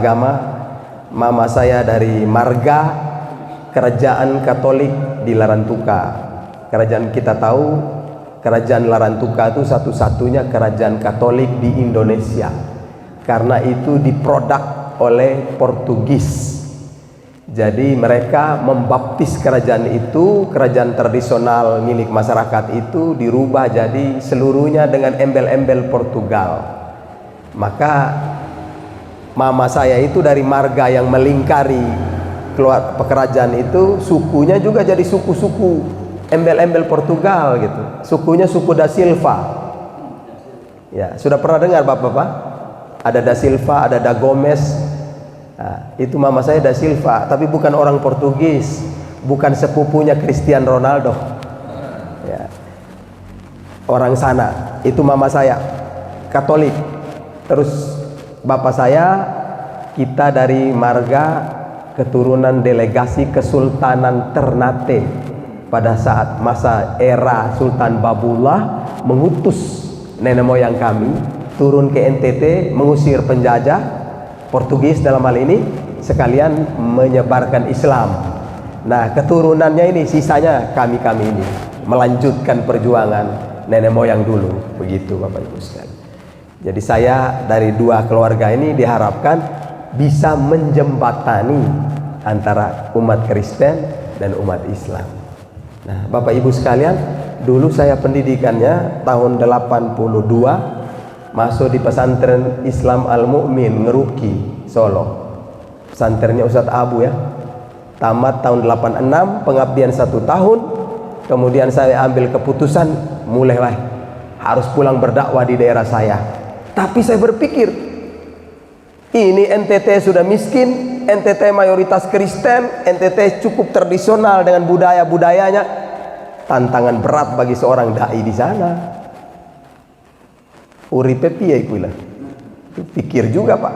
agama. Mama saya dari marga Kerajaan Katolik di Larantuka. Kerajaan, kita tahu Kerajaan Larantuka itu satu-satunya kerajaan Katolik di Indonesia, karena itu diproduk oleh Portugis. Jadi mereka membaptis kerajaan itu, kerajaan tradisional milik masyarakat itu dirubah jadi seluruhnya dengan embel-embel Portugal. Maka mama saya itu dari marga yang melingkari keluar kerajaan itu, sukunya juga jadi suku-suku embel-embel Portugal gitu. Sukunya suku Da Silva. Ya, sudah pernah dengar Bapak-bapak? Ada Da Silva, ada Da Gomes. Nah, itu mama saya Da Silva, tapi bukan orang Portugis, bukan sepupunya Cristiano Ronaldo. Ya. Orang sana. Itu mama saya Katolik. Terus bapak saya, kita dari marga keturunan delegasi Kesultanan Ternate pada saat masa era Sultan Babullah mengutus nenek moyang kami turun ke NTT mengusir penjajah Portugis dalam hal ini, sekalian menyebarkan Islam. Nah, keturunannya ini, sisanya kami-kami ini melanjutkan perjuangan nenek moyang dulu. Begitu Bapak Ibu sekalian. Jadi saya dari dua keluarga ini diharapkan bisa menjembatani antara umat Kristen dan umat Islam. Nah, Bapak Ibu sekalian, dulu saya pendidikannya tahun 82 masuk di pesantren Islam Al-Mu'min Ngeruki, Solo. Pesantrennya Ustadz Abu ya. Tamat tahun 86, pengabdian 1 tahun. Kemudian saya ambil keputusan, mulailah harus pulang berdakwah di daerah saya. Tapi saya berpikir, ini NTT sudah miskin, NTT mayoritas Kristen, NTT cukup tradisional dengan budaya-budayanya. Tantangan berat bagi seorang dai di sana. Uripe piye iku lah. Pikir juga Pak.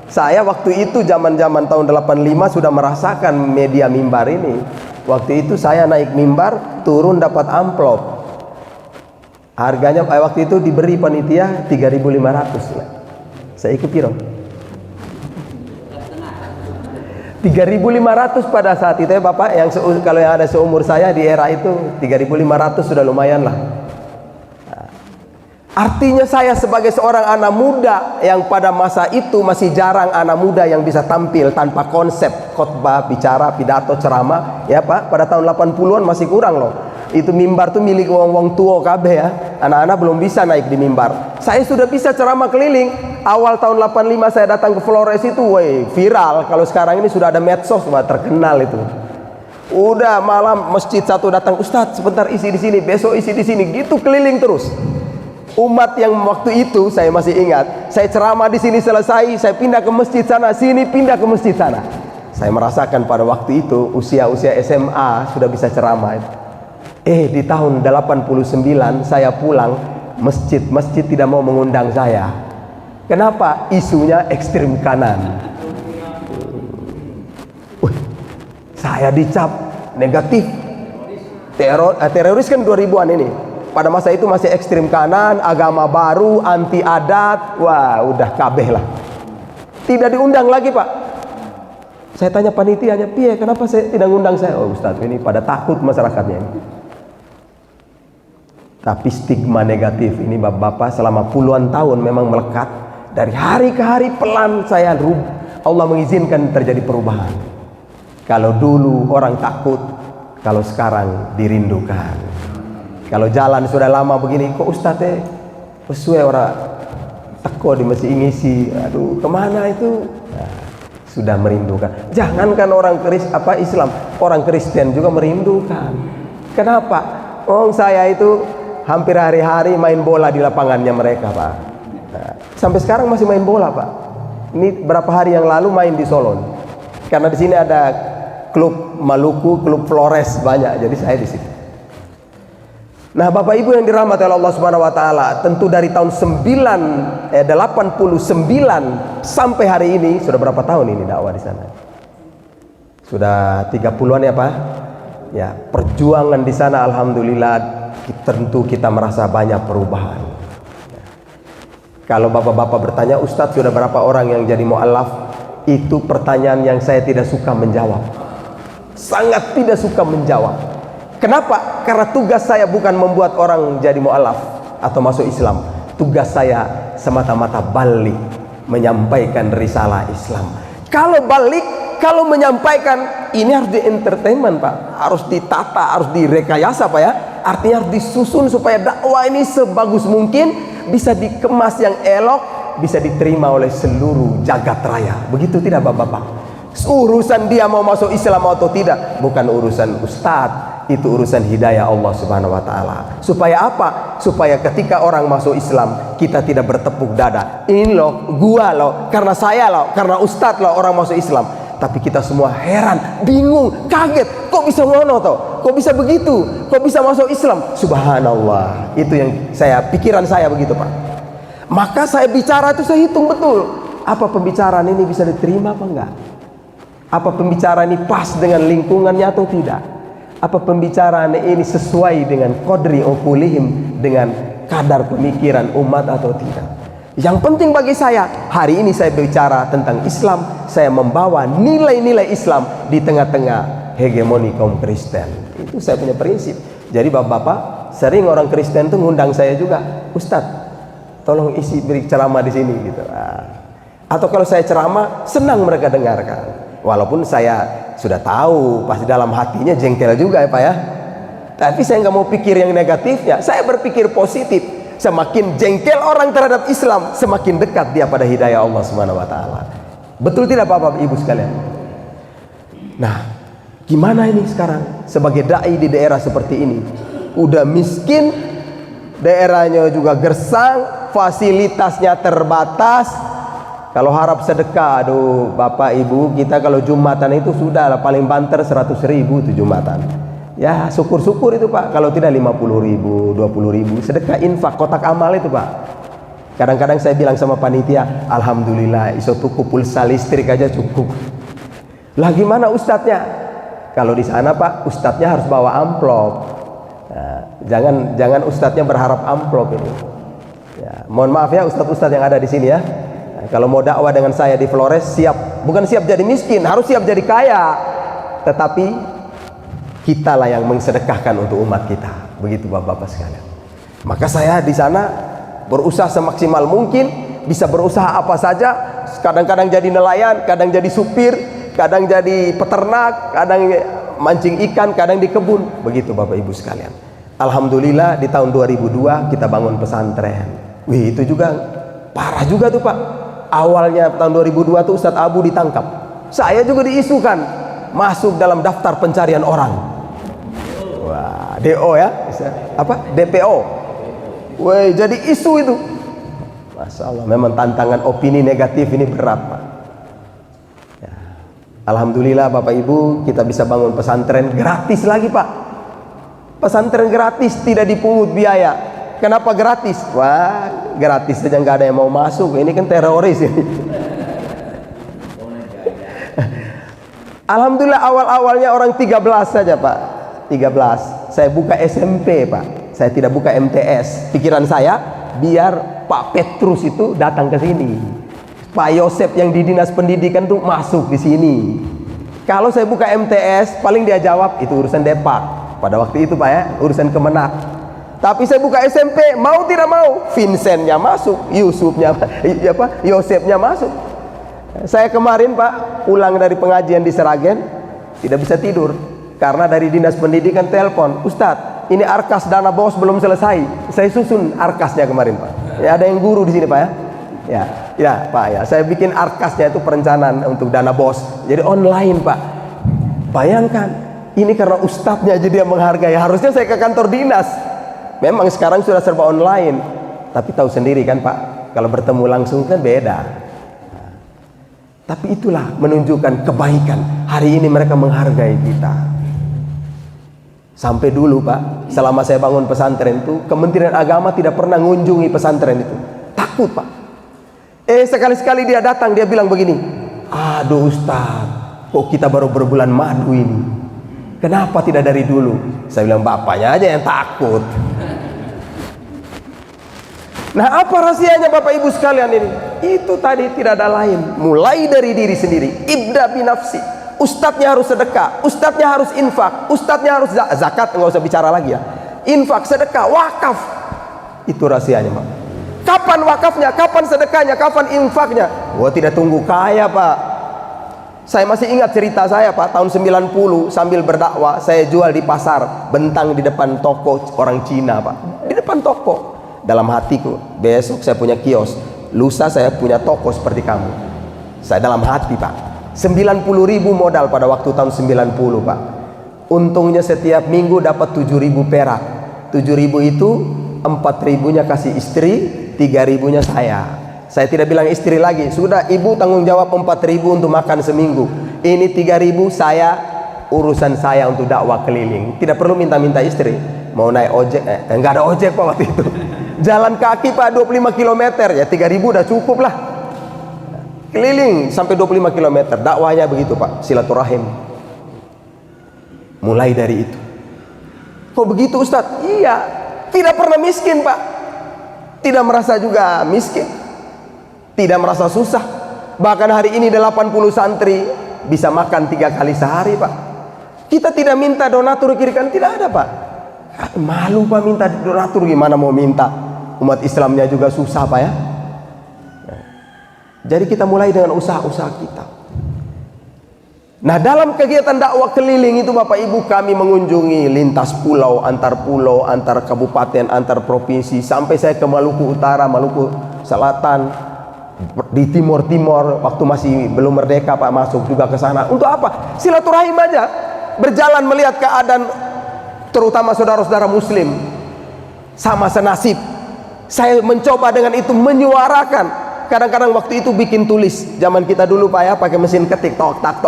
Saya waktu itu zaman-zaman tahun 85 sudah merasakan media mimbar ini. Waktu itu saya naik mimbar, turun dapat amplop. Harganya waktu itu diberi panitia 3.500 lah. Saya ikut piro? 3.500 pada saat itu ya Bapak, yang kalau yang ada seumur saya di era itu 3.500 sudah lumayan lah. Artinya saya sebagai seorang anak muda yang pada masa itu masih jarang anak muda yang bisa tampil tanpa konsep khotbah, bicara, pidato, ceramah ya Pak. Pada tahun 80-an masih kurang loh. Itu mimbar tuh milik wong-wong tua kabeh ya. Anak-anak belum bisa naik di mimbar. Saya sudah bisa ceramah keliling. Awal tahun 85 saya datang ke Flores itu, woi, viral. Kalau sekarang ini sudah ada medsos, wah, terkenal itu. Udah malam masjid satu datang, Ustadz sebentar isi di sini, besok isi di sini, gitu keliling terus. Umat yang waktu itu saya masih ingat, saya ceramah di sini selesai, saya pindah ke masjid sana, sini pindah ke masjid sana. Saya merasakan pada waktu itu usia-usia SMA sudah bisa ceramah. Di tahun 89 saya pulang, masjid tidak mau mengundang saya. Kenapa? Isunya ekstrem kanan. Saya dicap negatif. Teroris kan 2000-an ini. Pada masa itu masih ekstrem kanan, agama baru, anti adat. Wah, udah kabeh lah. Tidak diundang lagi Pak. Saya tanya panitianya, piye kenapa saya tidak undang saya? Oh Ustadz, ini pada takut masyarakatnya ini. Tapi stigma negatif ini Bapak-bapak selama puluhan tahun memang melekat. Dari hari ke hari pelan saya Allah mengizinkan terjadi perubahan. Kalau dulu orang takut, kalau sekarang dirindukan. Kalau jalan sudah lama begini, kok Ustadz sesuai orang teko di masih ngisi, aduh kemana itu? Nah, sudah merindukan. Jangankan orang Islam, orang Kristen juga merindukan. Kenapa? Saya itu hampir hari-hari main bola di lapangannya mereka Pak. Nah, sampai sekarang masih main bola Pak. Ini berapa hari yang lalu main di Solon. Karena di sini ada klub Maluku, klub Flores banyak, jadi saya di situ. Nah Bapak Ibu yang dirahmati oleh Allah Subhanahu wa taala, tentu dari tahun 89 sampai hari ini sudah berapa tahun ini dakwah di sana? Sudah 30-an ya Pak? Ya, perjuangan di sana alhamdulillah tentu kita merasa banyak perubahan. Kalau bapak-bapak bertanya, Ustadz sudah berapa orang yang jadi mu'alaf? itu pertanyaan yang saya tidak suka menjawab. Sangat tidak suka menjawab. Kenapa? Karena tugas saya bukan membuat orang jadi mu'alaf atau masuk Islam. Tugas saya semata-mata balik, menyampaikan risalah Islam. Kalau balik, kalau menyampaikan, ini harus di entertainment Pak, harus ditata, harus direkayasa Pak ya. Artinya harus disusun supaya dakwah ini sebagus mungkin, bisa dikemas yang elok, bisa diterima oleh seluruh jagat raya. Begitu tidak Bapak-bapak? Urusan dia mau masuk Islam atau tidak bukan urusan ustadz, itu urusan hidayah Allah Subhanahu wa taala. Supaya apa? Supaya ketika orang masuk Islam, kita tidak bertepuk dada. Ini loh, gua loh, karena saya loh, karena ustadz loh orang masuk Islam. Tapi kita semua heran, bingung, kaget, kok bisa ngono toh? Kok bisa begitu? Kok bisa masuk Islam? Subhanallah. Itu yang pikiran saya begitu Pak. Maka saya bicara itu saya hitung betul. Apa pembicaraan ini bisa diterima apa enggak? Apa pembicaraan ini pas dengan lingkungannya atau tidak? Apa pembicaraan ini sesuai dengan qadri uqulihim, dengan kadar pemikiran umat atau tidak? Yang penting bagi saya, hari ini saya bicara tentang Islam, saya membawa nilai-nilai Islam di tengah-tengah hegemoni kaum Kristen. Itu saya punya prinsip. Jadi bapak-bapak, sering orang Kristen tuh ngundang saya juga, Ustadz, tolong beri ceramah di sini gitu. Atau kalau saya ceramah, senang mereka dengarkan. Walaupun saya sudah tahu, pasti dalam hatinya jengkel juga ya Pak ya. Tapi saya nggak mau pikir yang negatifnya, saya berpikir positif. Semakin jengkel orang terhadap Islam, semakin dekat dia pada hidayah Allah Subhanahu wa taala. Betul tidak Bapak Ibu sekalian? Nah, gimana ini sekarang sebagai dai di daerah seperti ini? Udah miskin, daerahnya juga gersang, fasilitasnya terbatas. Kalau harap sedekah, aduh Bapak Ibu, kita kalau Jumatan itu sudah lah paling banter 100.000 itu Jumatan. Ya syukur-syukur itu Pak, kalau tidak 50.000, 20.000 sedekah infak kotak amal itu Pak. Kadang-kadang saya bilang sama panitia, alhamdulillah iso tuku pulsa listrik aja cukup. Lah gimana ustadznya? Kalau di sana Pak, ustadznya harus bawa amplop. Nah, jangan ustadznya berharap amplop ini. Ya, mohon maaf ya ustadz-ustadz yang ada di sini ya. Nah, kalau mau dakwah dengan saya di Flores, bukan siap jadi miskin, harus siap jadi kaya. Tetapi kitalah yang mensedekahkan untuk umat kita. Begitu Bapak-bapak sekalian. Maka saya di sana berusaha semaksimal mungkin, bisa berusaha apa saja. Kadang-kadang jadi nelayan, kadang jadi supir, kadang jadi peternak, kadang mancing ikan, kadang di kebun. Begitu Bapak Ibu sekalian. Alhamdulillah di tahun 2002 kita bangun pesantren. Wih, itu juga parah juga tuh Pak. Awalnya tahun 2002 tuh Ustadz Abu ditangkap. Saya juga diisukan masuk dalam daftar pencarian orang. Wah, DO ya, apa? DPO. Woi, jadi isu itu. Masya Allah, memang tantangan opini negatif ini berat Pak. Ya. Alhamdulillah Bapak Ibu, kita bisa bangun pesantren gratis lagi Pak. Pesantren gratis, tidak dipungut biaya. Kenapa gratis? Wah, gratis saja nggak ada yang mau masuk. Ini kan teroris ini. Alhamdulillah awal-awalnya orang 13 saja Pak. 13. Saya buka SMP Pak. Saya tidak buka MTS. Pikiran saya biar Pak Petrus itu datang ke sini. Pak Yosep yang di dinas pendidikan tuh masuk di sini. Kalau saya buka MTS, paling dia jawab itu urusan Depak. Pada waktu itu Pak ya, urusan Kemenak. Tapi saya buka SMP, mau tidak mau, Vincentnya masuk, Yosepnya masuk. Saya kemarin Pak pulang dari pengajian di Seragen, tidak bisa tidur karena dari dinas pendidikan telepon, Ustadz ini arkas dana bos belum selesai. Saya susun arkasnya kemarin Pak. Ya, ada yang guru di sini Pak ya. Ya Pak ya, saya bikin arkasnya itu perencanaan untuk dana bos. Jadi online Pak. Bayangkan, ini karena ustadznya jadi yang menghargai. Harusnya saya ke kantor dinas. Memang sekarang sudah serba online. Tapi tahu sendiri kan Pak, kalau bertemu langsung kan beda. Tapi itulah menunjukkan kebaikan. Hari ini mereka menghargai kita. Sampai dulu Pak, selama saya bangun pesantren itu, Kementerian Agama tidak pernah mengunjungi pesantren itu. Takut Pak. Sekali-sekali dia datang, dia bilang begini, aduh Ustaz, kok kita baru berbulan madu ini? Kenapa tidak dari dulu? Saya bilang, bapaknya aja yang takut. Nah, apa rahasianya Bapak Ibu sekalian ini? Itu tadi tidak ada lain, mulai dari diri sendiri. Ibda binafsi. Ustadznya harus sedekah, ustadznya harus infak, ustadznya harus zakat, nggak usah bicara lagi ya. Infak, sedekah, wakaf. Itu rahasianya, Pak. Kapan wakafnya, kapan sedekahnya, kapan infaknya? Wah, tidak tunggu kaya, Pak. Saya masih ingat cerita saya, Pak, tahun 90 sambil berdakwah, saya jual di pasar, bentang di depan toko orang Cina, Pak. Di depan toko. Dalam hatiku, besok saya punya kios, lusa saya punya toko seperti kamu. Saya dalam hati, Pak. 90.000 modal pada waktu tahun 90, Pak. Untungnya setiap minggu dapat 7.000 perak. 7.000 itu 4.000-nya kasih istri, 3.000-nya saya. Saya tidak bilang istri lagi, sudah ibu tanggung jawab 4.000 untuk makan seminggu. Ini 3.000 saya, urusan saya untuk dakwah keliling. Tidak perlu minta-minta istri. Mau naik ojek, enggak ada ojek, Pak, waktu itu. Jalan kaki, Pak, 25 km, ya 3.000 udah cukup lah. Keliling sampai 25 km, dakwahnya begitu, Pak, silaturahim. Mulai dari itu. Kok begitu, Ustadz? Iya, tidak pernah miskin, Pak. Tidak merasa juga miskin, tidak merasa susah. Bahkan hari ini 80 santri bisa makan 3 kali sehari, Pak. Kita tidak minta donatur kiri kanan, tidak ada, Pak. Malu, Pak, minta donatur, gimana mau minta? Umat Islamnya juga susah, Pak, ya. Jadi kita mulai dengan usaha-usaha kita. Nah, dalam kegiatan dakwah keliling itu, Bapak Ibu, kami mengunjungi lintas pulau, antar kabupaten, antar provinsi, sampai saya ke Maluku Utara, Maluku Selatan, di Timur, waktu masih belum merdeka, Pak, masuk juga ke sana. Untuk apa? Silaturahim aja, berjalan melihat keadaan terutama saudara-saudara muslim sama senasib. Saya mencoba dengan itu menyuarakan. Kadang-kadang waktu itu bikin tulis, zaman kita dulu, Pak, ya, pakai mesin ketik, tok tak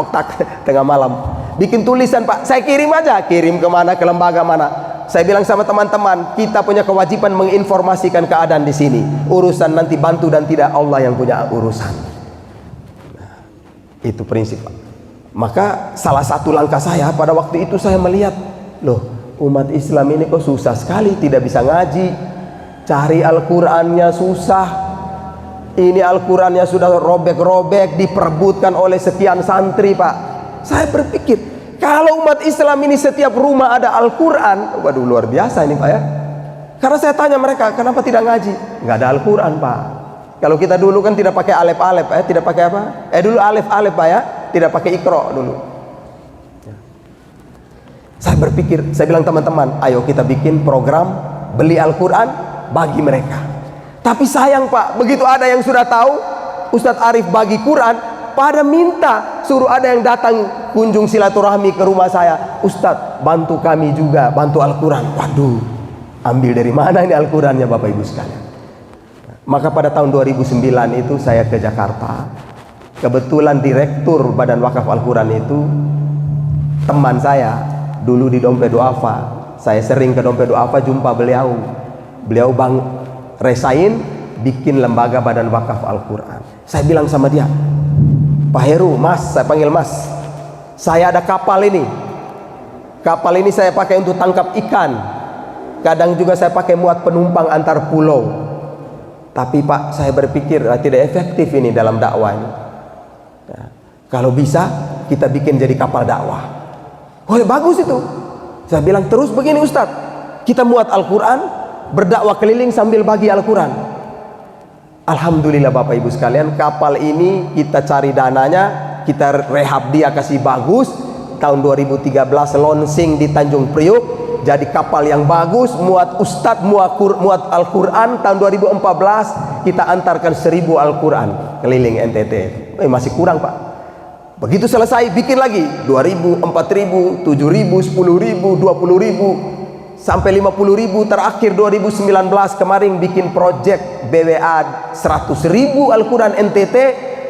tengah malam, bikin tulisan, Pak, saya kirim aja, kirim kemana, ke lembaga mana. Saya bilang sama teman-teman, kita punya kewajiban menginformasikan keadaan di sini. Urusan nanti bantu dan tidak, Allah yang punya urusan. Nah, itu prinsip, Pak. Maka salah satu langkah saya pada waktu itu, saya melihat, loh, umat Islam ini kok susah sekali, tidak bisa ngaji, cari Al-Qurannya susah. Ini Al-Qurannya sudah robek-robek, diperebutkan oleh sekian santri, Pak. Saya berpikir, kalau umat Islam ini setiap rumah ada Al-Quran, waduh, luar biasa ini, Pak, ya. Karena saya tanya mereka, kenapa tidak ngaji? Nggak ada Al-Quran, Pak. Kalau kita dulu kan tidak pakai alef-alef, tidak pakai apa? Dulu alef-alef, Pak, ya, tidak pakai ikro dulu. Saya berpikir, saya bilang teman-teman, ayo kita bikin program beli Al-Quran bagi mereka. Tapi sayang, Pak, begitu ada yang sudah tahu Ustadz Arif bagi Quran, pada minta suruh ada yang datang kunjung silaturahmi ke rumah saya, Ustadz, bantu kami juga, bantu Al-Quran. Waduh, ambil dari mana ini Al-Qurannya, Bapak Ibu sekalian? Maka pada tahun 2009 itu saya ke Jakarta. Kebetulan direktur Badan Wakaf Al-Quran itu teman saya dulu di Dompet Duafa. Saya sering ke Dompet Duafa jumpa beliau. Beliau Bang resain bikin lembaga Badan Wakaf Al-Quran. Saya bilang sama dia, Pak Heru, Mas, saya panggil Mas, saya ada kapal ini. Kapal ini saya pakai untuk tangkap ikan. Kadang juga saya pakai muat penumpang antar pulau. Tapi, Pak, saya berpikir tidak efektif ini dalam dakwah ini. Nah, kalau bisa kita bikin jadi kapal dakwah. Oh, bagus itu. Saya bilang, terus begini, Ustadz, kita muat Al-Quran, berdakwah keliling sambil bagi Al-Quran. Alhamdulillah, Bapak Ibu sekalian, kapal ini kita cari dananya, kita rehab dia, kasih bagus. Tahun 2013 launching di Tanjung Priuk, jadi kapal yang bagus, muat Ustadz, muat Al-Quran. Tahun 2014 kita antarkan 1000 Al-Quran keliling NTT. Masih kurang, Pak. Begitu selesai bikin lagi 2000, 4000, 7000, 10000, 20000 sampai 50.000. Terakhir 2019 kemarin bikin project BWA 100.000 Al-Quran NTT,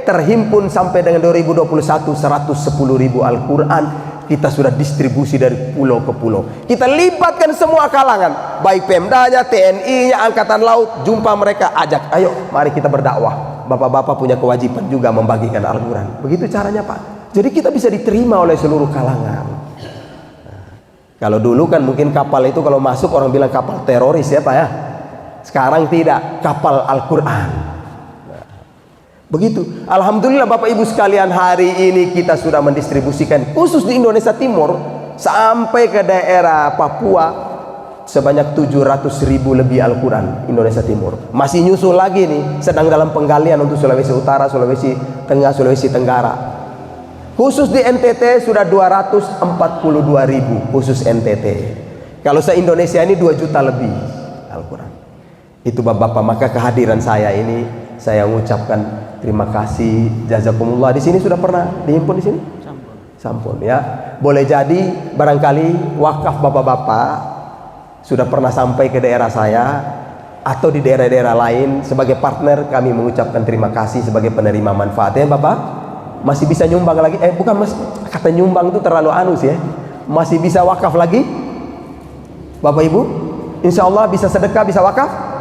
terhimpun sampai dengan 2021 110.000 Al-Quran. Kita sudah distribusi dari pulau ke pulau. Kita libatkan semua kalangan, baik Pemdanya, TNI-nya, Angkatan Laut. Jumpa mereka, ajak, ayo mari kita berdakwah. Bapak-bapak punya kewajiban juga membagikan Al-Quran. Begitu caranya, Pak. Jadi kita bisa diterima oleh seluruh kalangan. Kalau dulu kan mungkin kapal itu kalau masuk orang bilang kapal teroris, ya, Pak, ya. Sekarang tidak, kapal Al-Quran. Begitu. Alhamdulillah Bapak Ibu sekalian, hari ini kita sudah mendistribusikan khusus di Indonesia Timur sampai ke daerah Papua sebanyak 700.000 lebih Al-Quran Indonesia Timur. Masih nyusul lagi nih, sedang dalam penggalian untuk Sulawesi Utara, Sulawesi Tengah, Sulawesi Tenggara. Khusus di NTT sudah 242.000 khusus NTT. Kalau se-Indonesia ini 2 juta lebih Al-Quran. Itu Bapak-bapak, maka kehadiran saya ini saya mengucapkan terima kasih, jazakumullah. Di sini sudah pernah dihimpun di sini? Sampun ya. Boleh jadi barangkali wakaf Bapak-bapak sudah pernah sampai ke daerah saya atau di daerah-daerah lain. Sebagai partner kami mengucapkan terima kasih sebagai penerima manfaatnya. Bapak masih bisa nyumbang lagi? Bukan mas, kata nyumbang itu terlalu anus ya. Masih bisa wakaf lagi Bapak Ibu? Insya Allah bisa sedekah, bisa wakaf.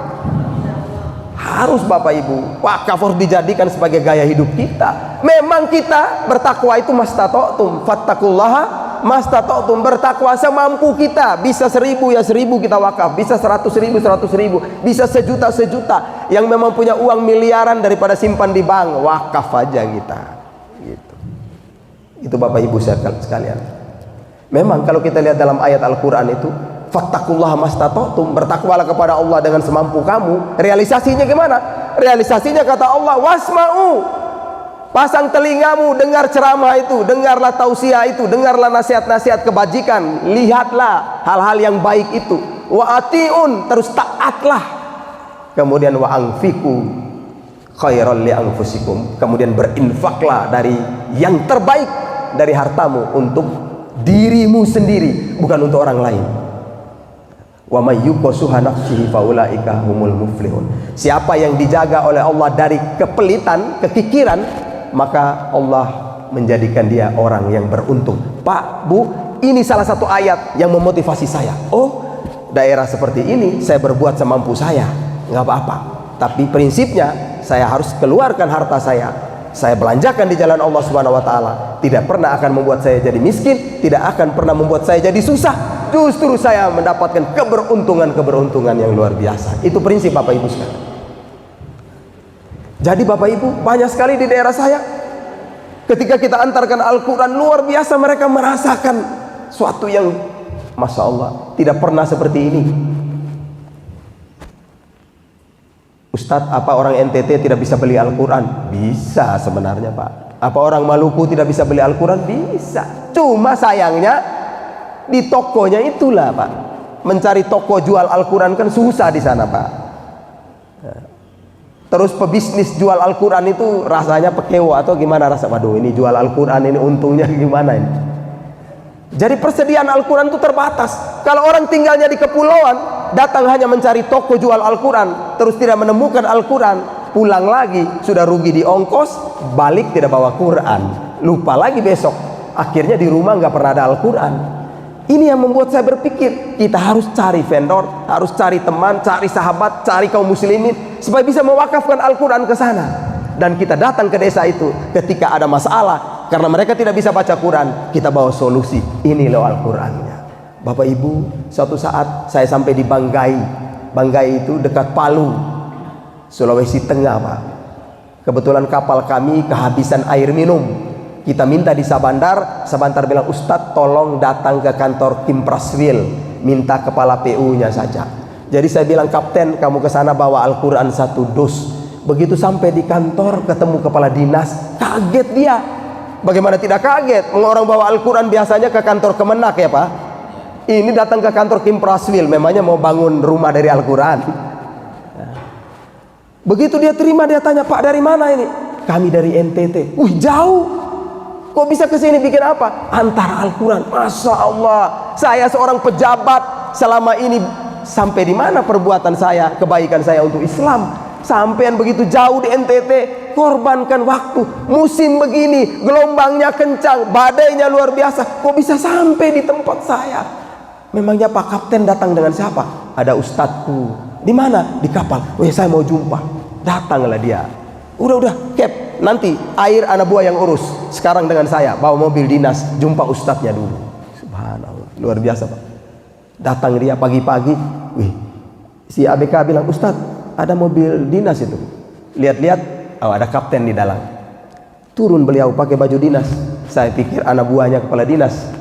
Harus Bapak Ibu, wakaf harus dijadikan sebagai gaya hidup kita. Memang kita bertakwa itu mastata'tum, fattaqullaha mastata'tum, bertakwa semampu kita. Bisa 1.000 ya 1.000 kita wakaf, bisa 100.000 100.000, bisa sejuta sejuta. Yang memang punya uang miliaran daripada simpan di bank, wakaf aja kita. Gitu. Itu Bapak Ibu sekalian. Memang kalau kita lihat dalam ayat Al-Quran itu, fattaqullaha mastata'tum, bertakwalah kepada Allah dengan semampu kamu. Realisasinya gimana? Realisasinya kata Allah, wasma'u, pasang telingamu, dengar ceramah itu, dengarlah tausiah itu, dengarlah nasihat-nasihat kebajikan, lihatlah hal-hal yang baik itu. Wa ati'un, terus taatlah. Kemudian wa anfiqu khairal li anfusikum, kemudian berinfaklah dari yang terbaik dari hartamu untuk dirimu sendiri, bukan untuk orang lain. Wa may yuqasuha nafsihi faulaika humul muflihun. Siapa yang dijaga oleh Allah dari kepelitan, kekikiran, maka Allah menjadikan dia orang yang beruntung. Pak, Bu, ini salah satu ayat yang memotivasi saya. Oh, daerah seperti ini saya berbuat semampu saya, nggak apa-apa. Tapi prinsipnya saya harus keluarkan harta saya belanjakan di jalan Allah Subhanahu wa taala. Tidak pernah akan membuat saya jadi miskin, tidak akan pernah membuat saya jadi susah. Justru saya mendapatkan keberuntungan yang luar biasa. Itu prinsip Bapak Ibu sekalian. Jadi Bapak Ibu, banyak sekali di daerah saya, ketika kita antarkan Al-Quran, luar biasa mereka merasakan suatu yang Masya Allah, tidak pernah seperti ini. Ustadz, apa orang NTT tidak bisa beli Al-Quran? Bisa sebenarnya Pak. Apa orang Maluku tidak bisa beli Al-Quran? Bisa. Cuma sayangnya di tokonya itulah Pak, mencari toko jual Al-Quran kan susah di sana Pak. Terus pebisnis jual Al-Quran itu rasanya pekewa atau gimana rasa, waduh ini jual Al-Quran ini untungnya gimana ini. Jadi persediaan Al-Quran itu terbatas. Kalau orang tinggalnya di kepulauan, datang hanya mencari toko jual Al-Quran, terus tidak menemukan Al-Quran, pulang lagi sudah rugi di ongkos, balik tidak bawa Quran, lupa lagi besok, akhirnya di rumah nggak pernah ada Al-Quran. Ini yang membuat saya berpikir, kita harus cari vendor, harus cari teman, cari sahabat, cari kaum muslimin supaya bisa mewakafkan Al-Quran ke sana. Dan kita datang ke desa itu ketika ada masalah, karena mereka tidak bisa baca Quran, kita bawa solusi. Ini loh Al-Qurannya. Bapak Ibu, suatu saat saya sampai di Banggai. Banggai itu dekat Palu, Sulawesi Tengah Pak. Kebetulan kapal kami kehabisan air minum. Kita minta di Sabandar, Sabandar bilang, Ustadz tolong datang ke kantor Kimpraswil, minta kepala PU-nya saja. Jadi saya bilang, Kapten kamu ke sana bawa Al-Quran 1 dus. Begitu sampai di kantor ketemu kepala dinas, kaget dia. Bagaimana tidak kaget? Orang bawa Al-Quran biasanya ke kantor Kemenak ya Pak. Ini datang ke kantor Kimpraswil, memangnya mau bangun rumah dari Al-Quran. Begitu dia terima, dia tanya, Pak dari mana ini? Kami dari NTT. Wih jauh. Kok bisa ke sini bikin apa? Antar Al-Quran. Masya Allah, saya seorang pejabat selama ini sampai di mana perbuatan saya, kebaikan saya untuk Islam? Sampean begitu jauh di NTT, korbankan waktu, musim begini, gelombangnya kencang, badainya luar biasa, kok bisa sampai di tempat saya? Memangnya Pak Kapten datang dengan siapa? Ada ustadzku. Di mana? Di kapal. Oh ya saya mau jumpa. Datanglah dia. Udah Cap, nanti air anak buah yang urus. Sekarang dengan saya bawa mobil dinas, jumpa ustadznya dulu. Subhanallah, luar biasa Pak. Datang dia pagi-pagi, wih, Si ABK bilang, Ustadz, ada mobil dinas itu. Lihat-lihat, oh ada kapten di dalam. Turun beliau pakai baju dinas. Saya pikir anak buahnya kepala dinas.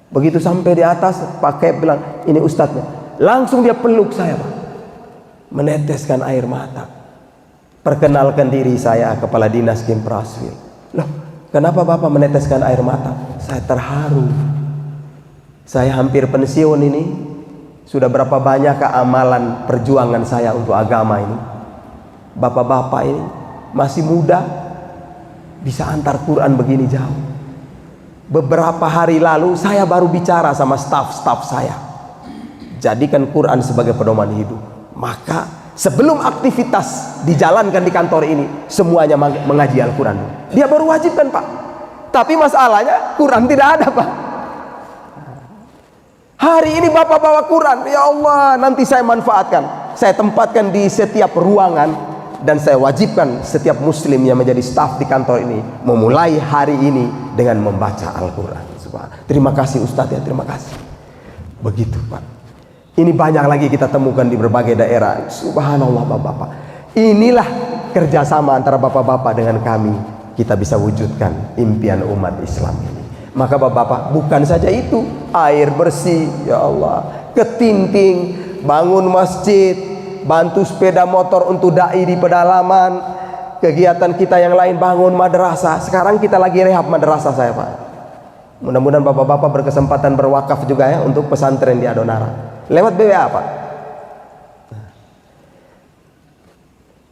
Begitu sampai di atas, pakai bilang, ini ustadznya. Langsung dia peluk saya, Pak. Meneteskan air mata. Perkenalkan diri saya, kepala dinas Kim Praswil. Loh, kenapa Bapak meneteskan air mata? Saya terharu. Saya hampir pensiun ini. Sudah berapa banyak keamalan perjuangan saya untuk agama ini. Bapak-bapak ini masih muda, bisa antar Quran begini jauh. Beberapa hari lalu saya baru bicara sama staf-staf saya. Jadikan Quran sebagai pedoman hidup. Maka sebelum aktivitas dijalankan di kantor ini, semuanya mengaji Al-Quran. Dia baru wajibkan, Pak. Tapi masalahnya Quran tidak ada, Pak. Hari ini Bapak bawa Quran, ya Allah, nanti saya manfaatkan. Saya tempatkan di setiap ruangan dan saya wajibkan setiap muslim yang menjadi staf di kantor ini memulai hari ini dengan membaca Al-Quran. Terima kasih Ustadz ya, terima kasih. Begitu, Pak. Ini banyak lagi kita temukan di berbagai daerah. Subhanallah, Bapak-bapak. Inilah kerjasama antara Bapak-bapak dengan kami. Kita bisa wujudkan impian umat Islam ini. Maka Bapak-bapak, bukan saja itu, air bersih, ya Allah, ketinting, bangun masjid, bantu sepeda motor untuk dai di pedalaman, kegiatan kita yang lain, bangun madrasah. Sekarang kita lagi rehab madrasah saya, Pak. Mudah-mudahan Bapak-bapak berkesempatan berwakaf juga ya untuk pesantren di Adonara. Lewat BWA, Pak.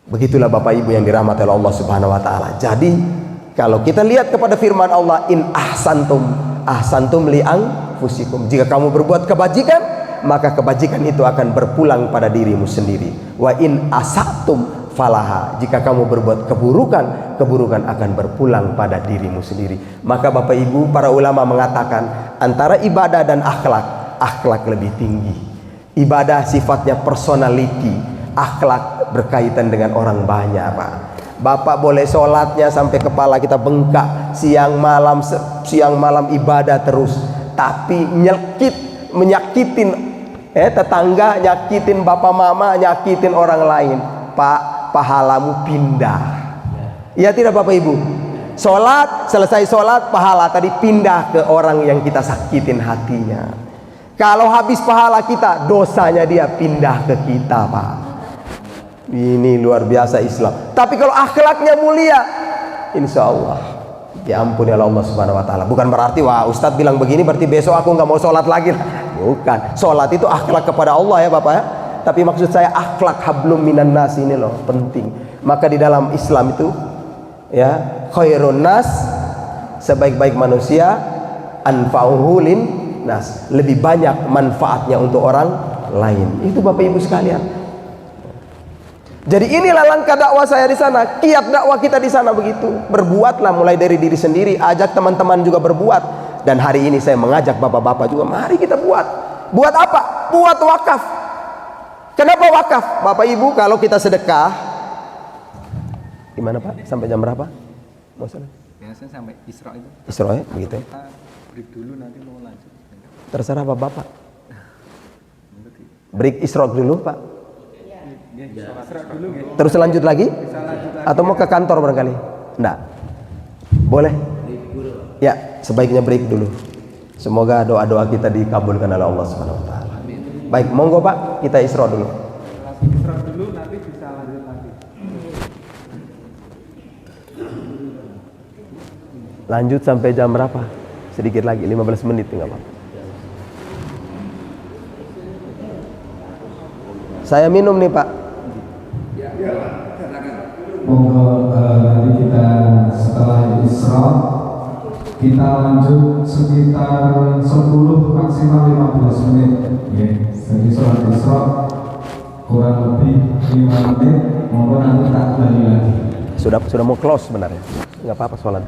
Begitulah Bapak Ibu yang dirahmati oleh Allah Subhanahu wa taala. Jadi, kalau kita lihat kepada firman Allah, in ahsantum li anfusikum. Jika kamu berbuat kebajikan, maka kebajikan itu akan berpulang pada dirimu sendiri. Wa in asatum falaha. Jika kamu berbuat keburukan, keburukan akan berpulang pada dirimu sendiri. Maka Bapak Ibu, para ulama mengatakan antara ibadah dan akhlak lebih tinggi. Ibadah sifatnya personality, akhlak berkaitan dengan orang banyak, Pak. Bapak boleh sholatnya sampai kepala kita bengkak, siang malam ibadah terus, tapi menyakitin tetangga, nyakitin bapak mama, nyakitin orang lain, Pak, pahalamu pindah. Ya tidak Bapak Ibu? Sholat, selesai sholat, pahala tadi pindah ke orang yang kita sakitin hatinya. Kalau habis pahala kita, dosanya dia pindah ke kita, Pak. Ini luar biasa Islam. Tapi kalau akhlaknya mulia, insya Allah diampuni oleh Allah Subhanahu wa taala. Bukan berarti wah Ustadz bilang begini berarti besok aku nggak mau sholat lagi. Bukan. Sholat itu akhlak kepada Allah ya Bapak ya. Tapi maksud saya akhlak hablum minan nas ini loh penting. Maka di dalam Islam itu ya, khairun nas, sebaik-baik manusia, anfa'uhu lin nas, lebih banyak manfaatnya untuk orang lain. Itu Bapak Ibu sekalian. Jadi inilah langkah dakwah saya di sana, kiat dakwah kita di sana begitu. Berbuatlah mulai dari diri sendiri, ajak teman-teman juga berbuat. Dan hari ini saya mengajak bapak-bapak juga, mari kita buat. Buat apa? Buat wakaf. Kenapa wakaf? Bapak Ibu, kalau kita sedekah, gimana Pak? Sampai jam berapa? Mau salat? Biasanya sampai Isra itu. Isra ya, begitu. Kita break dulu nanti mau lanjut. Terserah Bapak. Break Isra dulu Pak. Dulu, terus lanjut lagi? Atau mau ke kantor barangkali? Enggak. Boleh? Ya, sebaiknya break dulu. Semoga doa-doa kita dikabulkan oleh Allah Subhanahu wa taala. Baik, monggo Pak, kita Isra dulu. Isra dulu nanti bisa lanjut lagi. Lanjut sampai jam berapa? Sedikit lagi, 15 menit tinggal Pak. Saya minum nih Pak. Monggo nanti kita setelah Isra kita lanjut sekitar 10 maksimal 15 menit ya. Jadi sholat Isra kurang lebih 5 menit. Monggo nanti tak kembali lagi. Sudah mau close sebenarnya. Enggak apa-apa sholat.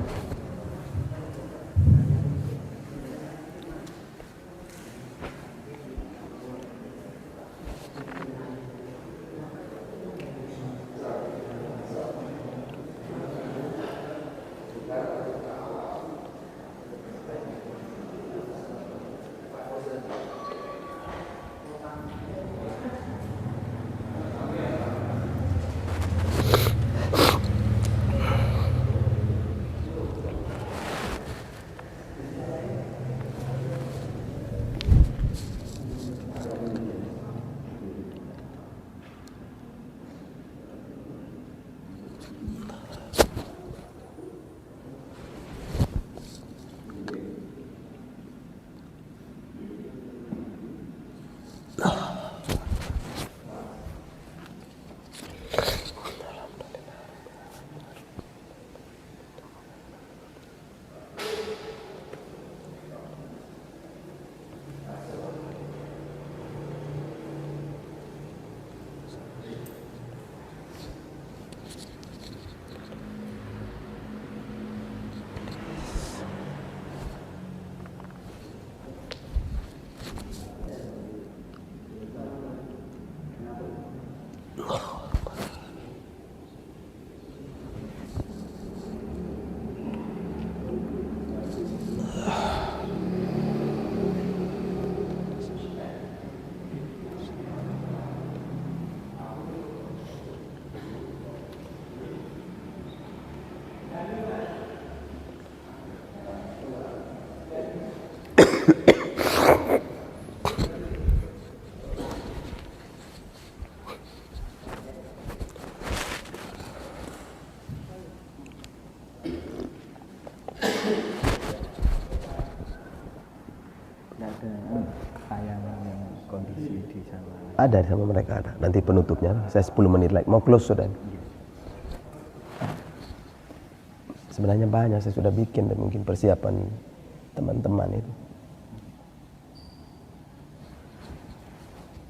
Nggak ada tayangan yang kondisi di sana. Ada sama mereka ada. Nanti penutupnya saya 10 menit lagi. Mau close sudah. Sebenarnya banyak saya sudah bikin dan mungkin persiapan teman-teman itu.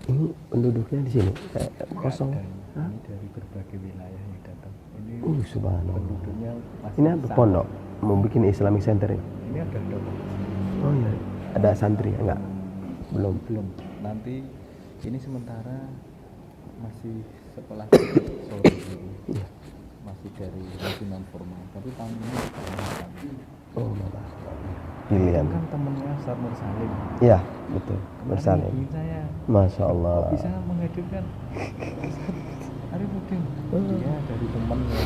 Ini penduduknya di sini kayak kosong. Ini dari berbagai wilayah yang datang. Ini Subhanallah. penduduknya masih Ini apa sama. pondok? Mau bikin Islamic Center ini? Ini ada dong. Oh iya. Ada santri enggak? Belum. Belum. Nanti ini sementara masih sekolah sore dulu. Iya. Masih non formal. Tapi tahun ini Oh, mata. Pilihan. kan temennya Ustaz Nur Salim. Iya, betul. Kemarin Bersalim. hubungin saya. Masya Allah. Kok bisa menghadirkan Arifudin? Iya, dari temennya.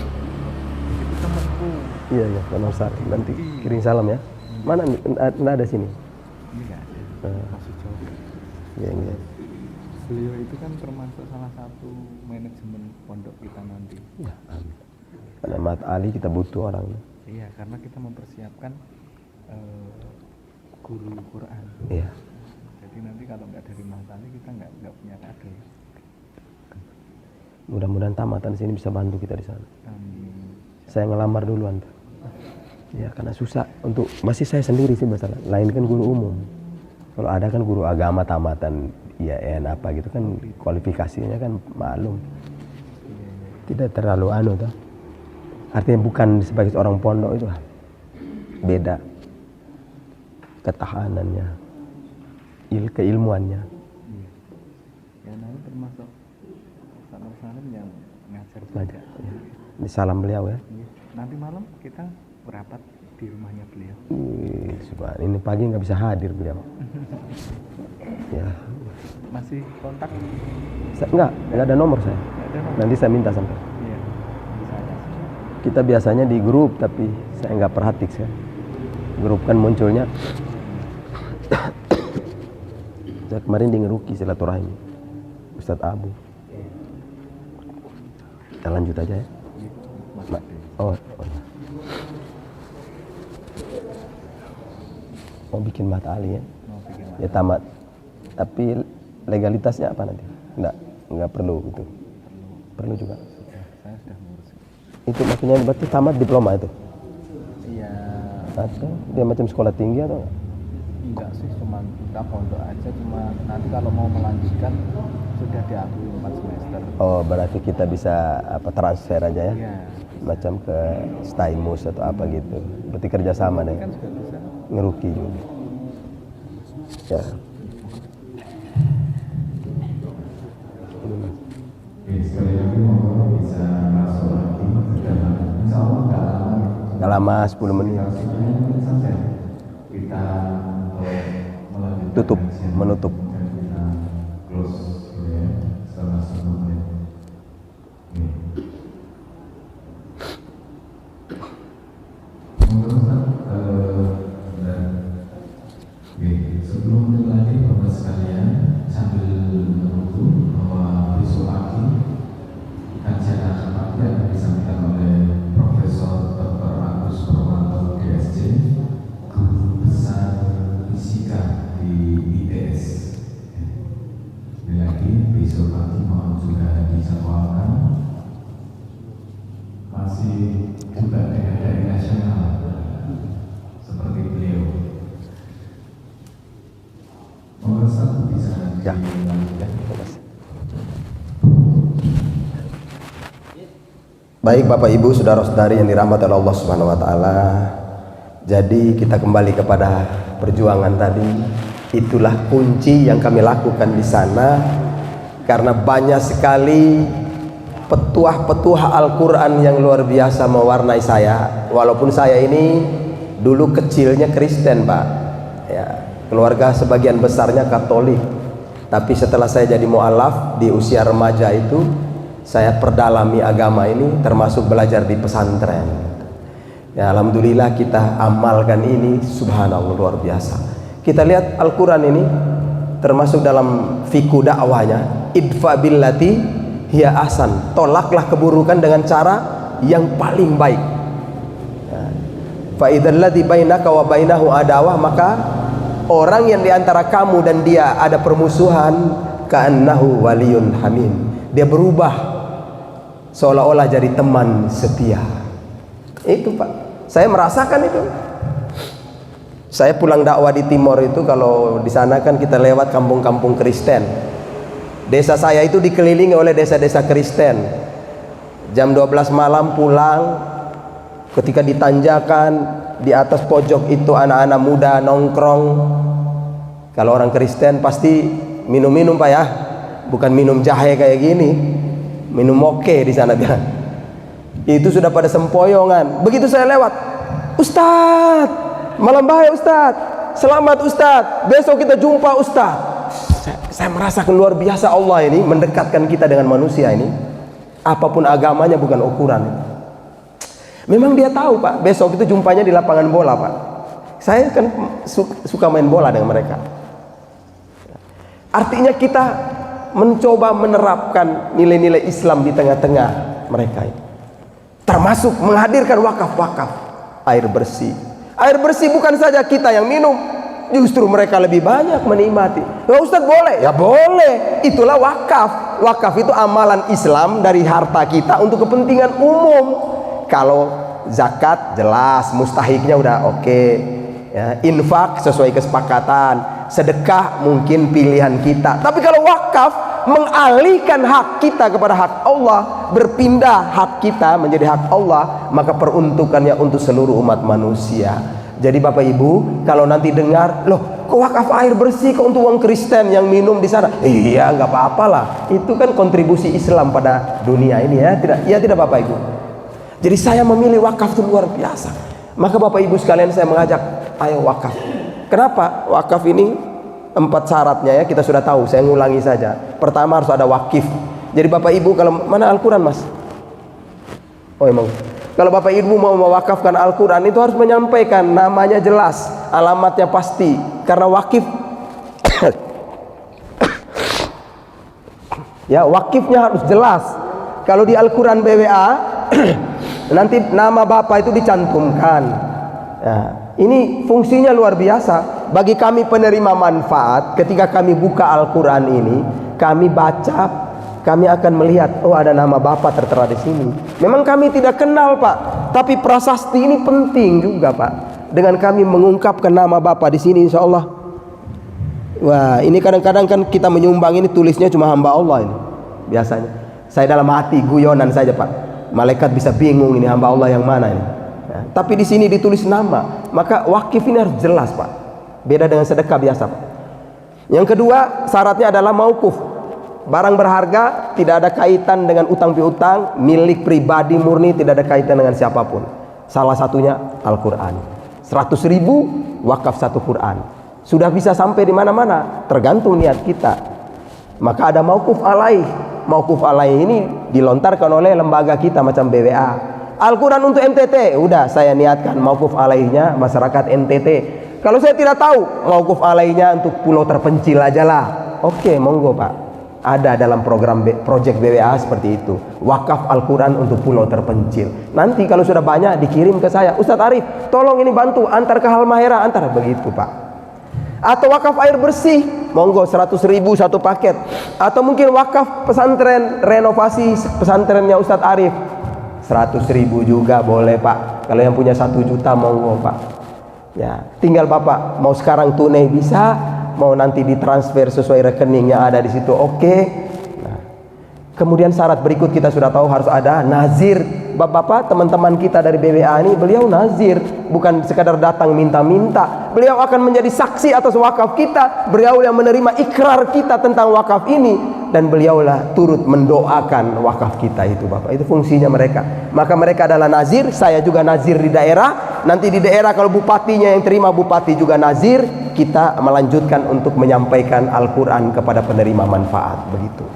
Itu temanku. Iya, iya, Pak Nur Salim. Nanti kirim salam ya. Mana? Nggak ada sini. Ini nggak ada. Masih jauh. Iya, iya. Beliau itu kan termasuk salah satu manajemen pondok kita nanti. Ya, amin. Karena Mat Ali kita butuh orangnya. Iya, karena kita mempersiapkan guru Quran. Iya. Jadi nanti kalau nggak dari Mas Ali kita nggak punya kader. Mudah-mudahan tamatan sini bisa bantu kita di sana. Amin. Saya ngelamar duluan. Ya, karena susah untuk masih saya sendiri sih masalah. Lain kan guru umum. Kalau ada kan guru agama tamatan IAIN apa gitu kan kualifikasinya kan maklum. Tidak terlalu anu toh. Artinya bukan sebagai seorang pondok itu beda ketahanannya, keilmuannya. Iya. Ya nanti termasuk Ustaz Nur Salim yang ngajar juga. Ngajar, ya. Ini salam beliau ya. Iya. Nanti malam kita berapat di rumahnya beliau. Subhanallah, ini pagi nggak bisa hadir beliau. Ya, Masih kontak? nggak ada nomor saya. Nggak ada nomor? Nanti saya minta sampai. Iya. Bisa aja. Kita biasanya di grup tapi saya nggak perhatik saya. Grup kan munculnya. Saya kemarin di Ngeruki silaturahim Ustadz Abu. Kita lanjut aja ya. Oh, iya. Mau bikin Mat Ali ya? Mau bikin Ya tamat. Tapi legalitasnya apa nanti? Nggak perlu gitu. Perlu juga. Saya sudah ngurus. Itu maksudnya berarti tamat diploma itu? Iya. Atau dia macam sekolah tinggi atau enggak? Enggak sih, cuma kita pondok aja. Cuma nanti kalau mau melanjutkan sudah diakui 4 semester. Oh, berarti kita bisa transfer aja ya? Iya. Macam ke Staimus atau apa gitu. Berarti kerjasama deh. Kan juga bisa. Ngeruki juga. Ya. Oke, sekali lagi mohon bisa masuk lagi ke dalam. Insya Allah nggak lama. Nggak lama 10 menit. Sampai kita melanjutkan Tutup, menutup. dan kita close dulu ya selama 10 menit. Oke. Sebelum mulai Bapak sekalian sambil menunggu bahwa besok pagi kajian akhlak yang disampaikan oleh Profesor Dr. Agus Purwanto DSC, Guru Besar Fisika di ITS. Sekali lagi besok pagi mohon juga dijadwalkan. Masih juga dari nasional seperti beliau. Nomor 1 bisa Ya. dilanjutkan. Baik Bapak Ibu, saudara-saudari yang dirahmati oleh Allah Subhanahu wa taala. Jadi kita kembali kepada perjuangan tadi. Itulah kunci yang kami lakukan di sana karena banyak sekali petuah-petuah Al-Qur'an yang luar biasa mewarnai saya. Walaupun saya ini dulu kecilnya Kristen, Pak. Ya, keluarga sebagian besarnya Katolik. Tapi setelah saya jadi mu'alaf di usia remaja itu, saya perdalami agama ini termasuk belajar di pesantren. Ya, alhamdulillah kita amalkan ini, subhanallah luar biasa. Kita lihat Al-Quran ini termasuk dalam fiqh dakwahnya, idfa billati hiya ahsan, tolaklah keburukan dengan cara yang paling baik. Fa idzal ladzi bainaka wa bainahu adawah, maka orang yang diantara kamu dan dia ada permusuhan, ka'annahu waliyun hamim, dia berubah seolah-olah jadi teman setia. Itu Pak, saya merasakan itu. Saya pulang dakwah di Timor itu, kalau di sana kan kita lewat kampung-kampung Kristen. Desa saya itu dikelilingi oleh desa-desa Kristen. Jam 12 malam pulang, ketika ditanjakan di atas pojok itu anak-anak muda nongkrong. Kalau orang Kristen pasti minum-minum Pak ya, bukan minum jahe kayak gini, minum moke di sana bilang. Itu sudah pada sempoyongan. Begitu saya lewat, Ustadz, malam baik Ustadz, selamat Ustadz, besok kita jumpa Ustadz. Saya merasakan luar biasa Allah ini mendekatkan kita dengan manusia ini. Apapun agamanya bukan ukuran. Memang dia tahu Pak, besok itu jumpanya di lapangan bola Pak. Saya kan suka main bola dengan mereka. Artinya kita mencoba menerapkan nilai-nilai Islam di tengah-tengah mereka ini. Termasuk menghadirkan wakaf-wakaf air bersih. Air bersih bukan saja kita yang minum, justru mereka lebih banyak menikmati. Ya Ustadz boleh? Ya boleh. Itulah wakaf. Wakaf itu amalan Islam dari harta kita untuk kepentingan umum. Kalau zakat jelas mustahiknya udah oke. Ya, infak sesuai kesepakatan. Sedekah mungkin pilihan kita. Tapi kalau wakaf mengalihkan hak kita kepada hak Allah, berpindah hak kita menjadi hak Allah, maka peruntukannya untuk seluruh umat manusia. Jadi Bapak Ibu, kalau nanti dengar, loh kok wakaf air bersih kok untuk orang Kristen yang minum di sana? Iya, nggak apa-apalah. Itu kan kontribusi Islam pada dunia ini ya, tidak? Ya tidak Bapak Ibu. Jadi saya memilih wakaf itu luar biasa. Maka Bapak Ibu sekalian saya mengajak, ayo wakaf. Kenapa? Wakaf ini 4 syaratnya ya, kita sudah tahu, saya ngulangi saja. Pertama harus ada wakif. Jadi Bapak Ibu, kalau mana Al-Quran Mas? Oh emang. Kalau Bapak Ibu mau mewakafkan Al-Quran itu harus menyampaikan namanya jelas, alamatnya pasti. Karena wakif ya, wakifnya harus jelas. Kalau di Al-Quran BWA nanti nama Bapak itu dicantumkan ya. Ini fungsinya luar biasa. Bagi kami penerima manfaat, ketika kami buka Al-Quran ini, kami baca, kami akan melihat, oh ada nama Bapak tertera di sini. Memang kami tidak kenal Pak, tapi prasasti ini penting juga Pak. Dengan kami mengungkapkan nama Bapak di sini, insya Allah. Wah, ini kadang-kadang kan kita menyumbang ini tulisnya cuma hamba Allah ini. Biasanya, saya dalam hati guyonan saja Pak. Malaikat bisa bingung ini hamba Allah yang mana ini. Ya, tapi di sini ditulis nama, maka wakif ini harus jelas Pak. Beda dengan sedekah biasa Pak. Yang kedua syaratnya adalah mauquf. Barang berharga tidak ada kaitan dengan utang piutang, milik pribadi murni, tidak ada kaitan dengan siapapun. Salah satunya Al-Quran. 100.000 wakaf 1 Quran. Sudah bisa sampai di mana-mana, tergantung niat kita. Maka ada mauquf alaih. Mauquf alaih ini dilontarkan oleh lembaga kita macam BWA. Al-Quran untuk NTT, udah saya niatkan mauquf alaihnya masyarakat NTT. Kalau saya tidak tahu, mauquf alaihnya untuk pulau terpencil aja lah. Oke, monggo Pak. Ada dalam program project BWA seperti itu. Wakaf Al-Quran untuk pulau terpencil. Nanti kalau sudah banyak dikirim ke saya, Ustadz Arif, tolong ini bantu antar ke Halmahera, antar begitu Pak. Atau wakaf air bersih, monggo 100.000 1 paket. Atau mungkin wakaf pesantren, renovasi pesantrennya Ustadz Arif, 100.000 juga boleh Pak. Kalau yang punya 1 juta monggo Pak. Ya, tinggal Bapak mau sekarang tunai bisa, mau nanti ditransfer sesuai rekening yang ada di situ, oke. Nah, kemudian syarat berikut kita sudah tahu harus ada nazir. Bapak-bapak, teman-teman kita dari BWA ini, beliau nazir, bukan sekadar datang minta-minta. Beliau akan menjadi saksi atas wakaf kita. Beliau yang menerima ikrar kita tentang wakaf ini, dan beliaulah turut mendoakan wakaf kita itu Bapak. Itu fungsinya mereka. Maka mereka adalah nazir, saya juga nazir di daerah. Nanti di daerah kalau bupatinya yang terima, bupati juga nazir. Kita melanjutkan untuk menyampaikan Al-Quran kepada penerima manfaat, begitu.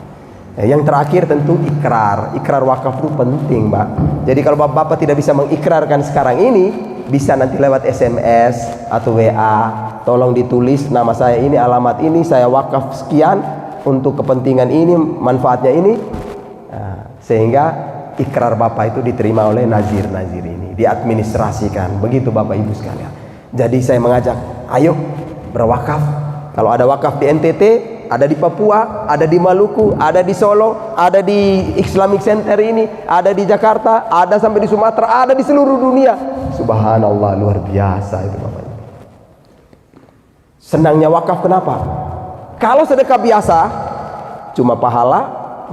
Yang terakhir tentu ikrar. Ikrar wakaf itu penting Mbak. Jadi kalau Bapak tidak bisa mengikrarkan sekarang ini, bisa nanti lewat SMS atau WA, tolong ditulis nama saya ini, alamat ini, saya wakaf sekian untuk kepentingan ini, manfaatnya ini. Nah, sehingga ikrar Bapak itu diterima oleh nazir-nazir ini, diadministrasikan. Begitu Bapak Ibu sekalian. Jadi saya mengajak, ayo berwakaf. Kalau ada wakaf di NTT, ada di Papua, ada di Maluku, ada di Solo, ada di Islamic Center ini, ada di Jakarta, ada sampai di Sumatera, ada di seluruh dunia. Subhanallah, luar biasa itu Bapak Ibu. Senangnya wakaf kenapa? Kalau sedekah biasa, cuma pahala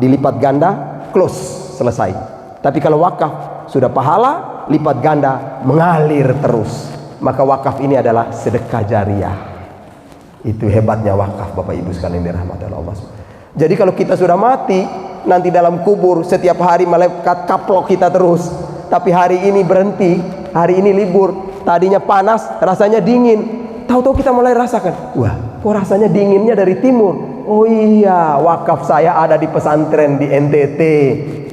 dilipat ganda, close, selesai. Tapi kalau wakaf sudah pahala lipat ganda, mengalir terus. Maka wakaf ini adalah sedekah jariah. Itu hebatnya wakaf Bapak Ibu sekalian dirahmati Allah. Jadi kalau kita sudah mati, nanti dalam kubur setiap hari malaikat kaplok kita terus. Tapi hari ini berhenti, hari ini libur. Tadinya panas, rasanya dingin. Tahu-tahu kita mulai rasakan, wah, kok rasanya dinginnya dari timur. Oh iya, wakaf saya ada di pesantren di NTT.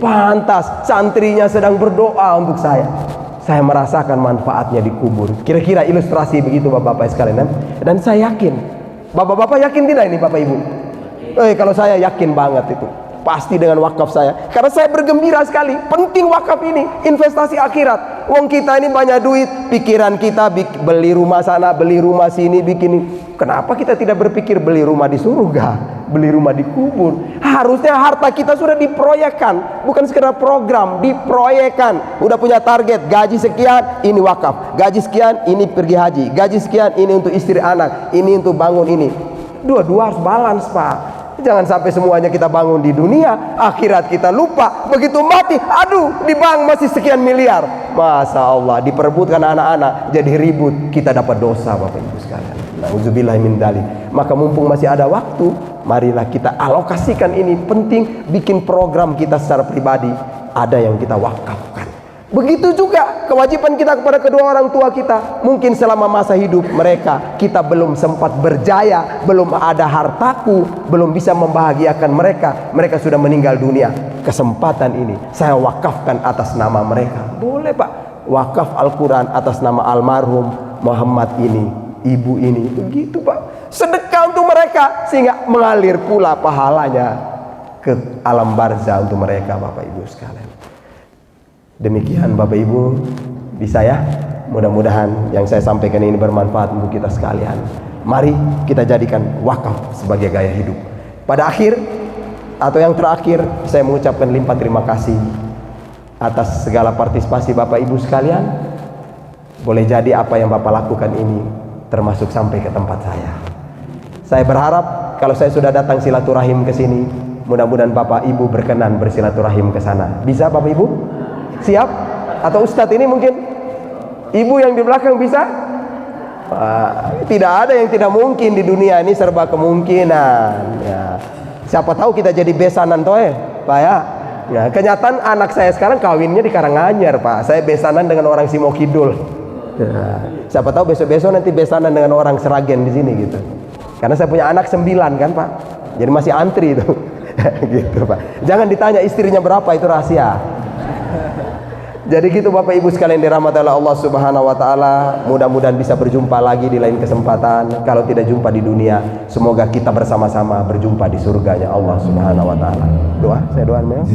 Pantas santrinya sedang berdoa untuk saya. Saya merasakan manfaatnya di kubur. Kira-kira ilustrasi begitu Bapak-Bapak sekalian. Dan saya yakin, Bapak-Bapak yakin tidak ini Bapak Ibu? Kalau saya yakin banget itu. Pasti dengan wakaf saya. Karena saya bergembira sekali. Penting wakaf ini, investasi akhirat. Wong kita ini banyak duit, pikiran kita beli rumah sana, beli rumah sini, bikin ini. Kenapa kita tidak berpikir beli rumah di surga? Beli rumah di kubur. Harusnya harta kita sudah diproyekkan, bukan sekedar program, diproyekkan. Udah punya target, gaji sekian, ini wakaf. Gaji sekian, ini pergi haji. Gaji sekian, ini untuk istri anak, ini untuk bangun ini. Dua-dua harus balance Pak. Jangan sampai semuanya kita bangun di dunia, akhirat kita lupa. Begitu mati, aduh, di bank masih sekian miliar. Masya Allah, diperebutkan anak-anak, jadi ribut. Kita dapat dosa Bapak Ibu sekalian. Nauzubillah min dzalik. Maka mumpung masih ada waktu, marilah kita alokasikan ini. Penting bikin program kita secara pribadi, ada yang kita wakafkan. Begitu juga kewajiban kita kepada kedua orang tua kita. Mungkin selama masa hidup mereka kita belum sempat berjaya, belum ada hartaku, belum bisa membahagiakan mereka. Mereka sudah meninggal dunia. Kesempatan ini saya wakafkan atas nama mereka. Boleh Pak, wakaf Al-Quran atas nama almarhum Muhammad ini, ibu ini. Begitu Pak, sedekah untuk mereka sehingga mengalir pula pahalanya ke alam barzah untuk mereka Bapak Ibu sekalian. Demikian Bapak Ibu, bisa ya? Mudah-mudahan yang saya sampaikan ini bermanfaat untuk kita sekalian. Mari kita jadikan wakaf sebagai gaya hidup. Pada akhir atau yang terakhir, saya mengucapkan limpah terima kasih atas segala partisipasi Bapak Ibu sekalian. Boleh jadi apa yang Bapak lakukan ini termasuk sampai ke tempat saya. Saya berharap kalau saya sudah datang silaturahim ke sini, mudah-mudahan Bapak Ibu berkenan bersilaturahim ke sana. Bisa Bapak Ibu? Siap? Atau Ustadz ini mungkin? Ibu yang di belakang bisa? Tidak ada yang tidak mungkin di dunia ini, serba kemungkinan ya. Siapa tahu kita jadi besanan toh Pak ya. Ya, kenyataan anak saya sekarang kawinnya di Karanganyar Pak. Saya besanan dengan orang Simo Kidul ya. Siapa tahu besok-besok nanti besanan dengan orang Seragen di sini gitu. Karena saya punya anak 9 kan Pak. Jadi masih antri itu. Gitu Pak. Jangan ditanya istrinya berapa, itu rahasia. Jadi gitu Bapak Ibu sekalian dirahmati Allah Subhanahu wa taala. Mudah-mudahan bisa berjumpa lagi di lain kesempatan. Kalau tidak jumpa di dunia, semoga kita bersama-sama berjumpa di surganya Allah Subhanahu wa taala. Doa, saya doa memang.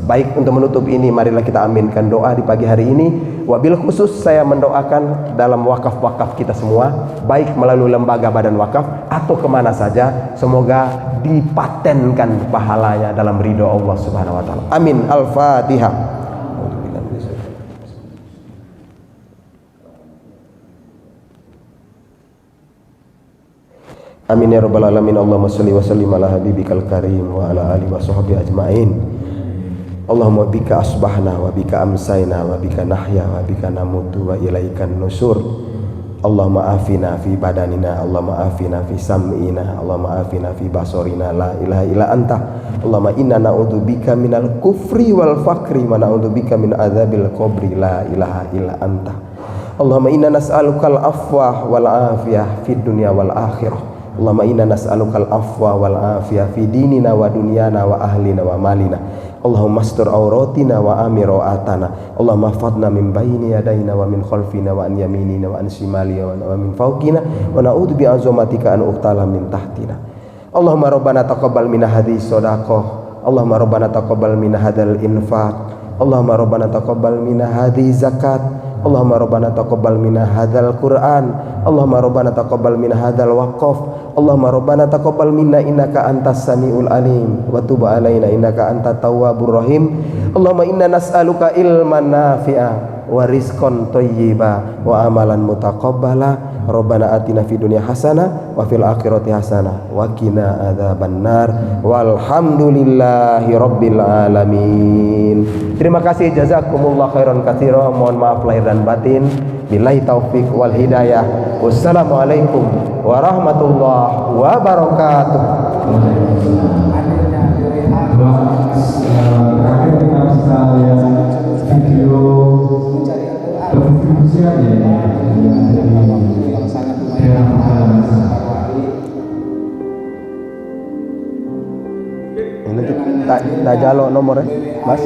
Baik, untuk menutup ini marilah kita aminkan doa di pagi hari ini. Wabil khusus saya mendoakan dalam wakaf-wakaf kita semua, baik melalui lembaga badan wakaf atau kemana saja, semoga dipatenkan pahalanya dalam ridho Allah Subhanahu wa taala. Amin. Al-Fatihah. Amin ya rabbal alamin. Allahumma sholli wa sallim ala habibikal karim wa ala alihi wa sahbihi ajmain. Allahumma bika asbahna wa bika amsayna wa bika nahya wa bika namutu wa ilaikan nusur. Allahumma afina fi badanina, Allahumma afina fi sam'ina, Allahumma afina fi basorina, la ilaha illa anta. Allahumma inna na'udzubika minal kufri wal fakri wa na'udzubika min adzabil qabri, la ilaha illa anta. Allahumma inna nas'alukal afwa wal afiyah fid dunya wal akhirah. Allahumma inna nas'alukal afwa wal afiyah fi dinina wa dunyana wa ahlina wa malina. Allahumma astur auratina wa amir rawatana. Allahumma hafadna min bayni yadayna wa min khalfina wa an yaminina wa an shimalina wa min fawqina wa na'udzu bi azamatika an uqtala min tahtina. Allahumma rabbana taqabbal minna hadhihi shadaqah. Allahumma rabbana taqabbal minna hadzal infaq. Allahumma rabbana taqabbal minna hadhihi zakat. Allahumma rabbana taqabbal minna hadzal Qur'an. Allahumma rabbana taqabbal minna hadzal waqaf. Allahumma rabbana taqabbal minna innaka antas samiul alim wa tub alaina innaka antat tawwabur rahim. Allahumma inna nas'aluka ilman nafi'a wa rizqan thayyiba wa amalan mutaqabbala. Rabbana atina fid dunya hasanah wa fil akhirati hasanah wa qina adzabannar. Walhamdulillahi rabbil alamin. Terima kasih, jazakumullah khairan katsira. Mohon maaf lahir dan batin. Billahi taufik wal hidayah. Wassalamualaikum warahmatullahi wabarakatuh. Terakhir kita bisa lihat video terdistribusi aja ya. Ini tak jalo nomornya, Mas.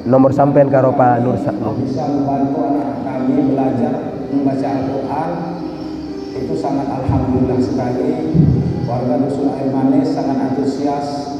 Nomor sampean karo Pak Nur. Bisa membantu anak kami belajar membaca Al-Quran. Itu sangat alhamdulillah sekali. Warga Dusun Air Manis sangat antusias